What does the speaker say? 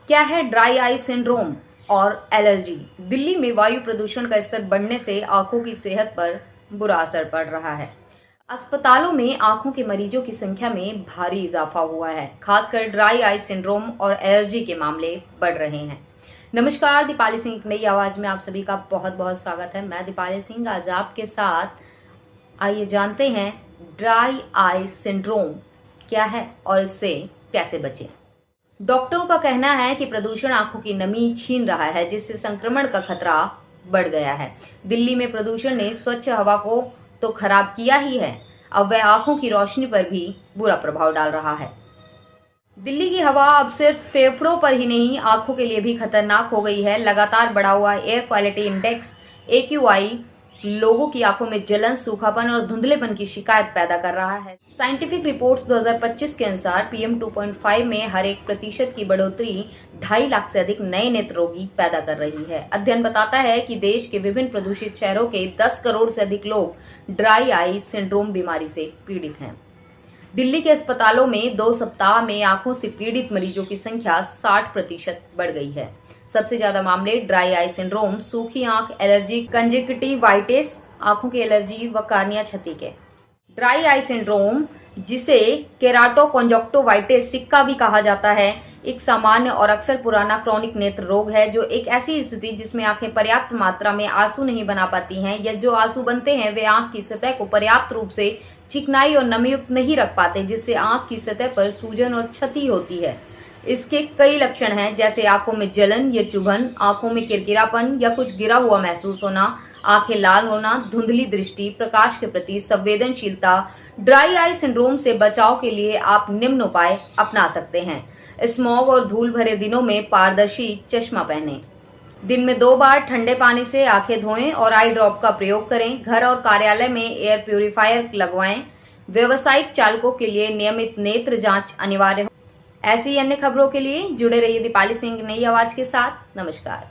क्या है dry eye syndrome और एलर्जी? दिल्ली में वायु प्रदूषण का स्तर बढ़ने से आंखों की सेहत पर बुरा असर पड़ रहा है। अस्पतालों में आंखों के मरीजों की संख्या में भारी इजाफा हुआ है। खासकर ड्राई आई सिंड्रोम और एलर्जी के मामले बढ़ रहे हैं। नमस्कार, दीपाली सिंह एक नई आवाज में आप सभी का बहुत बहुत स्वागत है। मैं दीपाली सिंह आज आपके साथ। आइए जानते हैं ड्राई आई सिंड्रोम क्या है और इससे कैसे बचें। डॉक्टरों का कहना है कि प्रदूषण आंखों की नमी छीन रहा है, जिससे संक्रमण का खतरा बढ़ गया है। दिल्ली में प्रदूषण ने स्वच्छ हवा को तो खराब किया ही है, अब वह आंखों की रोशनी पर भी बुरा प्रभाव डाल रहा है। दिल्ली की हवा अब सिर्फ फेफड़ों पर ही नहीं, आंखों के लिए भी खतरनाक हो गई है। लगातार बढ़ा हुआ एयर क्वालिटी इंडेक्स AQI लोगों की आंखों में जलन, सूखापन और धुंधलेपन की शिकायत पैदा कर रहा है। साइंटिफिक रिपोर्ट्स 2025 के अनुसार PM 2.5 में हर 1% की बढ़ोतरी 2.5 लाख से अधिक नए नेत्र रोगी पैदा कर रही है। अध्ययन बताता है कि देश के विभिन्न प्रदूषित शहरों के 10 करोड़ से अधिक लोग ड्राई आई सिंड्रोम बीमारी से पीड़ित हैं। दिल्ली के अस्पतालों में 2 सप्ताह में आंखों से पीड़ित मरीजों की संख्या 60% बढ़ गई है। सबसे ज्यादा मामले ड्राई आई सिंड्रोम, सूखी आंख, एलर्जी, कंजक्टिवाइटिस, आंखों की एलर्जी व कार्निया क्षति के। ड्राई आई सिंड्रोम, जिसे केराटोकॉन्जक्टिवाइटिस सिक्का भी कहा जाता है, एक सामान्य और अक्सर पुराना क्रॉनिक नेत्र रोग है, जो एक ऐसी स्थिति जिसमें आंखें पर्याप्त मात्रा में आंसू नहीं बना पाती हैं, या जो आंसू बनते हैं वे आंख की सतह को पर्याप्त रूप से चिकनाई और नमीयुक्त नहीं रख पाते, जिससे आंख की सतह पर सूजन और क्षति होती है। इसके कई लक्षण हैं, जैसे आंखों में जलन या चुभन, आंखों में किरकिरापन या कुछ गिरा हुआ महसूस होना, आंखें लाल होना, धुंधली दृष्टि, प्रकाश के प्रति संवेदनशीलता। ड्राई आई सिंड्रोम से बचाव के लिए आप निम्न उपाय अपना सकते हैं। स्मॉग और धूल भरे दिनों में पारदर्शी चश्मा पहनें। दिन में 2 बार ठंडे पानी से आंखें धोएं और आई ड्रॉप का प्रयोग करें। घर और कार्यालय में एयर प्यूरिफायर लगवाएं। व्यावसायिक चालकों के लिए नियमित नेत्र जांच अनिवार्य हो। ऐसी अन्य खबरों के लिए जुड़े रहिए दीपाली सिंह नई आवाज के साथ। नमस्कार।